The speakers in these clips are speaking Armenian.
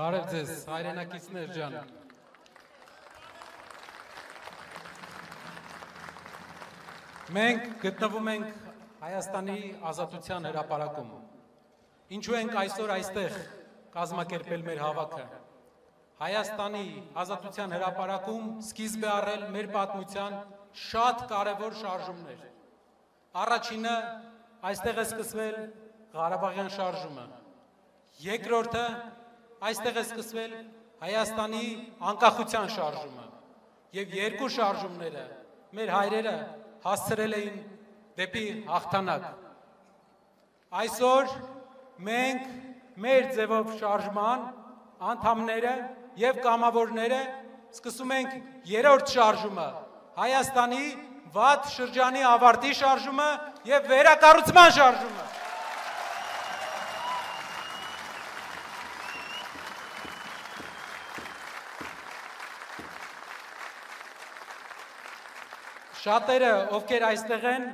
Բարև ձեզ, հայրենակիցներ ջան։ Մենք գտնվում ենք Հայաստանի ազատության հրապարակում։ Ինչու ենք այսօր այստեղ կազմակերպել մեր հավաքը։ Հայաստանի ազատության հրապարակում սկիզբ է առել մեր պատմության շատ կարևոր շարժումներ։ Առաջինը այստեղ է սկսվել Ղարաբաղյան շարժումը։ Երկրորդը այստեղ է սկսվել Հայաստանի անկախության շարժումը։ Եվ երկու շարժումները մեր հայրերը հասցրել էին դեպի հաղթանակ։ Այսօր մենք մեր ձևով շարժման անդամները եւ կամավորները սկսում ենք երրորդ շարժումը, Հայաստանի վատ շրջանի ավարտի շարժումը եւ վերակառուցման շարժումը։ Շատերը, ովքեր այստեղ են,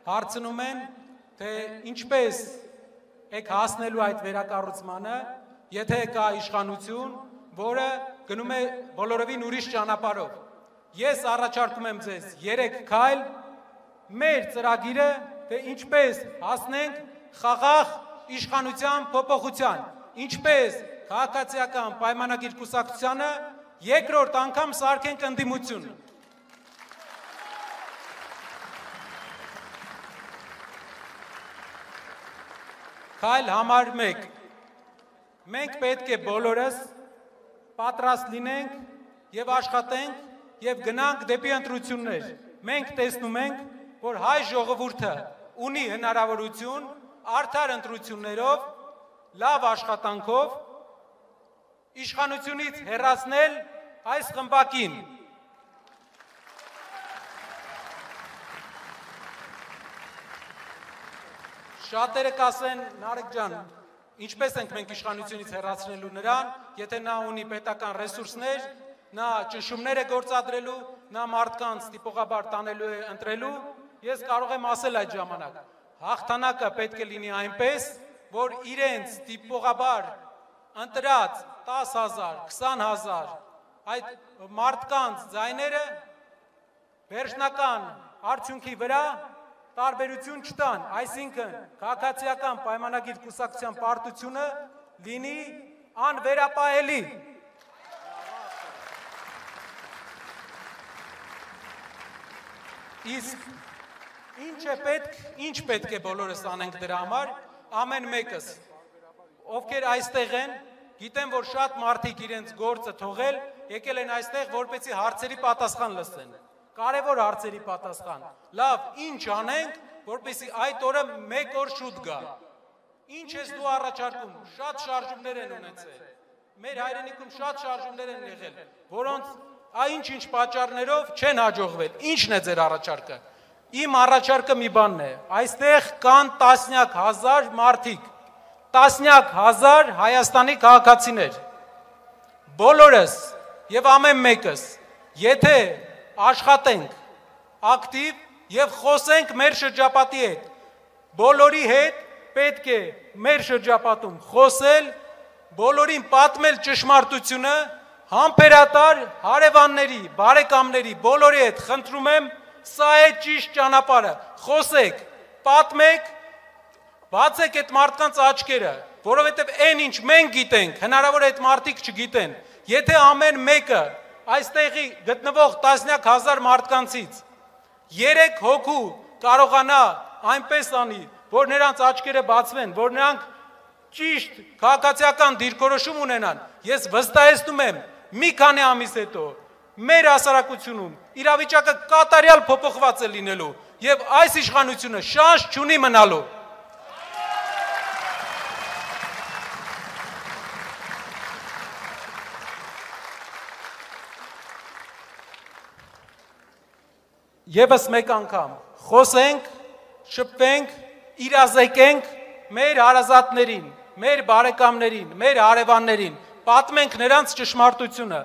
հարցնում են, թե ինչպես եք հասնելու այդ վերակառուցմանը, եթե կա իշխանություն, որը գնում է բոլորովին ուրիշ ճանապարհով։ Ես առաջարկում եմ ձեզ 3 քայլ, մեր ծրագիրը, թե ինչպես հասնենք խաղաղ իշխանության փոփոխության, ինչպես քաղաքացիական պայմանագիր կուսակցությանը երկրորդ անգամ սարքենք ընդդիմություն։ Քայլ համար 1. Մենք պետք է բոլորս պատրաստ լինենք եւ աշխատենք եւ գնանք դեպի ընտրություններ։ Մենք տեսնում ենք, որ հայ ժողովուրդը ունի հնարավորություն արդար ընտրություններով, լավ աշխատանքով իշխանությունից հեռացնել այս խմբակին։ Շատերը կասեն, Նարեկ ջան, ինչպես ենք մենք իշխանությունից հեռացնելու նրան, եթե նա ունի պետական ռեսուրսներ, նա ճնշումներ է գործադրելու, նա մարդկանց տիպողաբար տանելու է ընտրելու, ես կարող եմ ասել այդ ժամանակ, հաղթանակը պետք է լինի այնպես, որ իրենց տիպողաբար ընտրած 10,000, 20,000 այդ մարդկանց ձայները վերջնական արդյունքի վրա տարբերություն չտան, այսինքն քաղաքացիական պայմանագիր կուսակցության պարտությունը լինի անվերապահելի։ Իսկ ինչ պետք է բոլորս անենք դրա համար, ամեն մեկս, ովքեր այստեղ են, գիտեն, որ շատ մարդիկ իրենց գործը թողել, եկել են այստեղ, որպեսզի հարցերի պատասխան լսեն։ Կարևոր հարցերի պատասխան։ Լավ, ինչ անենք, որպեսզի այդ օրը մեկ օր շուտ գա։ Ինչ ես դու առաջարկում։ Շատ շարժումներ են ունեցել։ Մեր հայրենիքում շատ շարժումներ են եղել, որոնց ինչ պատճառներով չեն հաջողվել։ Ինչն է ձեր առաջարկը։ Իմ առաջարկը մի բանն է։ Այստեղ կան տասնյակ հազար մարդիկ, տասնյակ հազար Հայաստանի քաղաքացիներ։ Բոլորս եւ ամեն մեկս, եթե աշխատենք ակտիվ եւ խոսենք մեր շրջապատի հետ, բոլորի հետ պետք է մեր շրջապատում խոսել, բոլորին պատմել ճշմարտությունը, համբերատար հարևանների, բարեկամների, բոլորի հետ խնդրում եմ, սա է ճիշտ ճանապարհը, խոսեք, պատմեք, բացեք այդ մարդկանց աչքերը, որովհետեւ այն ինչ մենք գիտենք, հնարավոր է այդ մարդիկ չգիտեն, եթե ամեն մեկը այստեղի գտնվող տասնյակ հազար մարդկանցից 3 հոգու կարողանա այնպես անի, որ նրանց աչքերը բացվեն, որ նրանք ճիշտ քաղաքացիական դիրքորոշում ունենան, ես վստահեցնում եմ, մի քանի ամիս հետո մեր հասարակությունում իրավիճակը կատարյալ փոփոխված է լինելու եւ այս իշխանությունը շանս չունի մնալու։ Եվս մեկ անգամ խոսենք, շփվենք, իրազեկենք մեր հարազատներին, մեր բարեկամներին, մեր հարևաններին, պատմենք նրանց ճշմարտությունը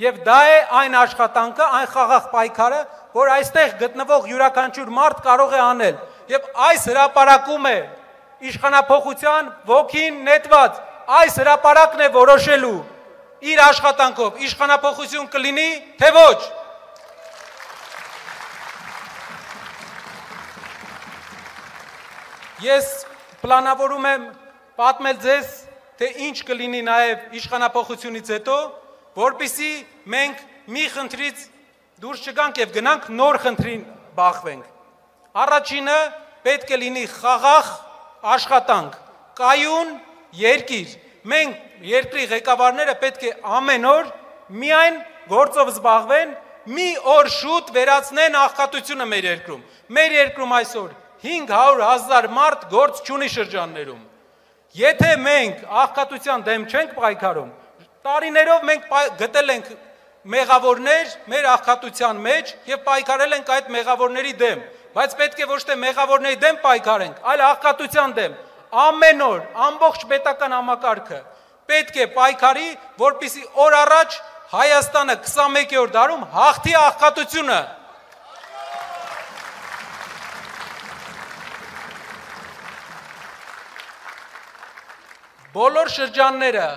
եւ դա է այն աշխատանքը, այն խաղաղ պայքարը, որ այստեղ գտնվող յուրաքանչյուր մարդ կարող է անել եւ այս հրապարակում է իշխանափոխության ոգին նետված, այս հրապարակն է որոշելու իր աշխատանքով իշխանափոխություն կլինի, թե ոչ։ Ես պլանավորում եմ պատմել ձեզ, թե ինչ կլինի նաև իշխանափոխությունից հետո, որպեսզի մենք մի խնդրից դուրս չգանք եւ գնանք նոր խնդրին բախվենք։ Առաջինը պետք է լինի խաղաղ աշխատանք, կայուն երկիր։ Մենք երկրի ղեկավարները պետք է ամեն օր միայն գործով զբաղվեն, մի օր շուտ վերացնեն աղքատությունը մեր երկրում։ Մեր երկրում այսօր 500,000 մարդ գործ չունի շրջաններում։ Եթե մենք աղքատության դեմ չենք պայքարում, տարիներով մենք գտել ենք մեղավորներ մեր աղքատության մեջ եւ պայքարել ենք այդ մեղավորների դեմ, բայց պետք է ոչ թե մեղավորների դեմ պայքարենք, այլ աղքատության դեմ։ Ամեն օր ամբողջ պետական համակարգը պետք է պայքարի, որպեսզի օր առաջ Հայաստանը 21-րդ դարում հաղթի աղքատությունը։ Բոլոր շրջանները,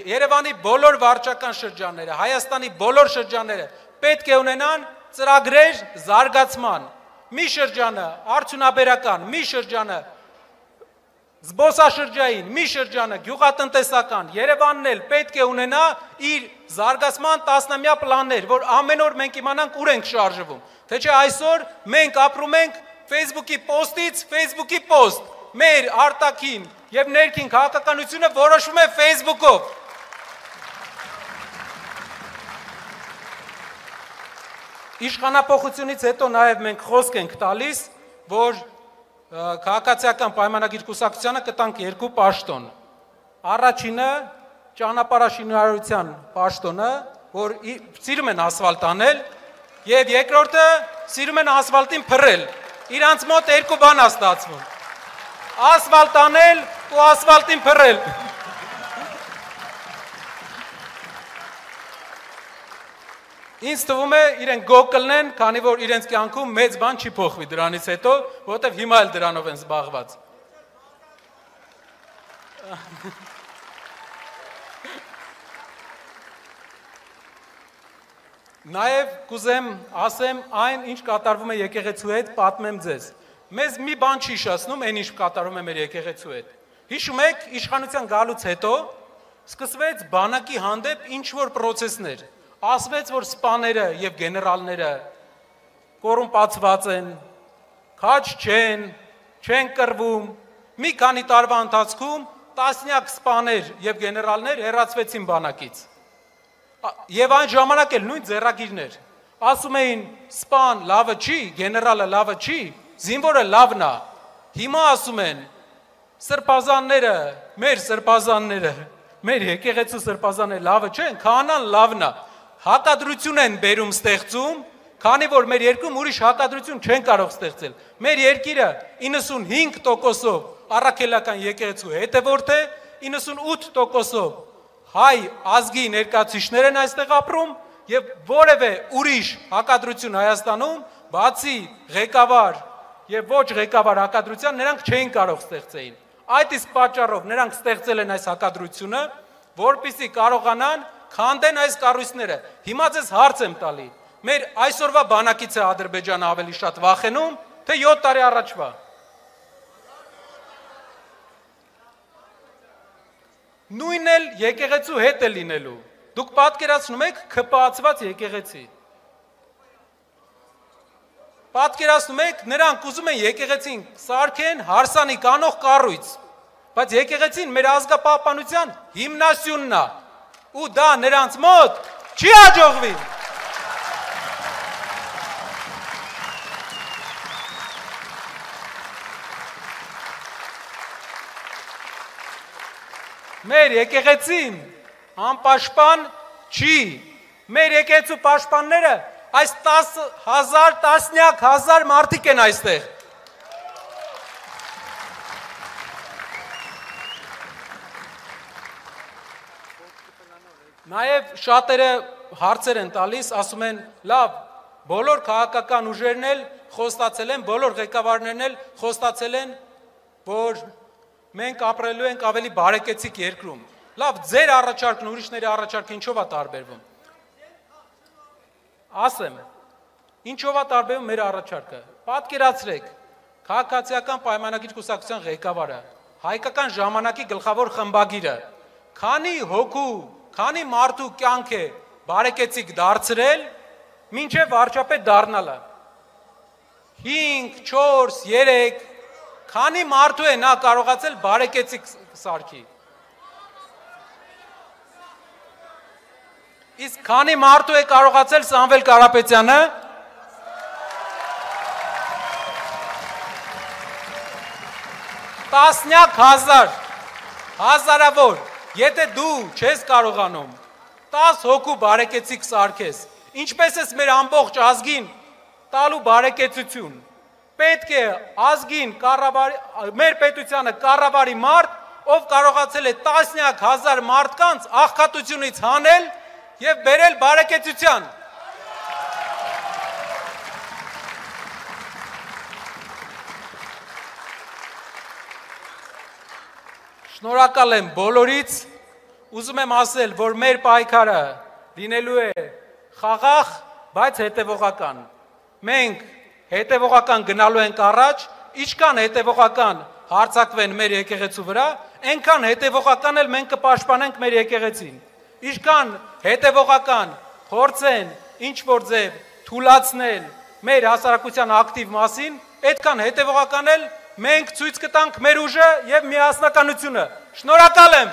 Երևանի բոլոր վարչական շրջանները, Հայաստանի բոլոր շրջանները պետք է ունենան ծրագրեր զարգացման։ Մի շրջանը արդյունաբերական, մի շրջանը զբոսաշրջային, մի շրջանը գյուղատնտեսական։ Երևանն էլ պետք է ունենա իր զարգացման տասնամյա պլաններ, որ ամեն օր մենք իմանանք ուր ենք շարժվում։ Թե չէ այսօր մենք ապրում ենք Facebook-ի պոստից Facebook-ի պոստ։ Մեր արտաքին եւ ներքին քաղաքականությունը որոշվում է Facebook-ով։ Իշխանափոխությունից հետո նաև մենք խոսք ենք տալիս, որ քաղաքացիական պայմանագիր կուսակցությանը կտանք 2 պաշտոն։ Առաջինը ճանապարհաշինարարության պաշտոնը, որ սիրում են ասֆալտ անել, եւ երկրորդը սիրում են ասֆալտին փռել։ Իրանց մոտ 2 բան է ստացվում։ Ասֆալտ անել ու ասֆալտին փռել։ Ինձ թվում է իրենք գոհ կլինեն, քանի որ իրենց կյանքում մեծ բան չի փոխվի դրանից հետո, որովհետև հիմա էլ դրանով են զբաղված։ Նաև կուզեմ ասեմ այն, ինչ կատարվում է եկեղեցու հետ, պատմեմ ձեզ։ Մեզ մի բան չի հիշեցնում, այն ինչ կատարում է մեր եկեղեցու հետ։ Հիշում եք, իշխանության գալուց հետո սկսվեց բանակի հանդեպ ինչ-որ պրոցեսներ։ Ասվեց, որ սպաները եւ գեներալները կոռումպացված են, քաջ չեն կռվում։ Մի քանի տարվա ընթացքում տասնյակ սպաներ եւ գեներալներ հեռացվեցին բանակից։ Եվ այն ժամանակ էլ նույն ձեռագիրներ ասում էին սպան լավը չի, գեներալը լավը չի, զինվորը լավն է։ Հիմա ասում են սրբազանները, մեր սրբազանները, մեր եկեղեցու սրբազանները լավը չեն, քահանան լավն է։ Հակադրություն են բերում ստեղծում, քանի որ մեր երկրում ուրիշ հակադրություն չեն կարող ստեղծել։ Մեր երկիրը 95%-ով առաքելական եկեղեցու հետևորդ է, 98%-ով հայ ազգի ներկայացուցիչներ են այստեղ ապրում եւ որևէ ուրիշ հակադրություն Հայաստանում, բացի ղեկավար եւ ոչ ղեկավար հակադրության, նրանք չէին կարող ստեղծեին։ Այդ իսկ պատճառով նրանք ստեղծել են այս հակադրությունը, որպեսզի կարողանան քանդեն այս կառույցները։ Հիմա ձեզ հարց եմ տալի։ Մեր այսօրվա բանակից է Ադրբեջանը ավելի շատ վախենում, թե 7 տարի առաջվա։ Նույնն էլ եկեղեցու հետ է լինելու։ Դուք պատկերացնում եք ԿՊԱ-ված եկեղեցի։ Պատկերացնում եք, նրանք ուզում են եկեղեցին սարքեն հարսանիք անող կառույց, բայց եկեղեցին մեր ազգապահպանության հիմնասյունն է։ Ու դա նրանց մոտ չի հաջողվի։ Մեր եկեղեցին անպաշտպան չի։ Մեր եկեղեցու պաշտպանները այս 10,000, տասնյակ հազար մարդիկ են այստեղ։ Նաև շատերը հարցեր են տալիս, ասում են, լավ, բոլոր քաղաքական ուժերն էլ խոստացել են, բոլոր ղեկավարներն էլ խոստացել են, որ մենք ապրելու ենք ավելի բարեկեցիկ երկրում։ Լավ, ձեր առաջարկն ուրիշների առաջարկը ինչով է տարբերվում։ Ասեմ, ինչով է տարբերվում մեր առաջարկը։ Պատկերացրեք, քաղաքացիական պայմանագիր կուսակցության ղեկավարը, հայկական ժամանակի գլխավոր խմբագիրը, քանի հոգու, քանի մարդու կյանք է բարեկեցիկ դարձրել, մինչև վարչապետ դառնալը։ 5, 4, 3, քանի մարդու է նա կարողացել բարեկեցիկ սարքի։ Իսկ քանի մարդու է կարողացել Սամվել Կարապետյանը։ Տասնյակ հազար, հազարավոր, եթե դու չես կարողանում 10 հոգու բարեկեցիկ սարքես, ինչպես ես մեր ամբողջ ազգին տալու բարեկեցություն, պետք է ազգին մեր պետությանը կառավարի մարդ, ով կարողացել է տասնյակ հազար մարդկանց աղքատությունից հանել և բերել բարեկեցության։ Շնորհակալ եմ բոլորից, ուզում եմ ասել, որ մեր պայքարը լինելու է խաղաղ, բայց հետևողական։ Մենք հետևողական գնալու ենք առաջ, ինչքան հետևողական հարձակվեն մեր եկեղեցու վրա, այնքան հետևողական էլ մենք կպաշտպանենք մեր եկեղեցին։ Ինչքան հետևողական փորձեն ինչ-որ ձև թուլացնել մեր հասարակության ակտիվ մասին, այդքան հետևողական էլ մենք ցույց կտանք մեր ուժը եւ միասնականությունը։ Շնորհակալ եմ։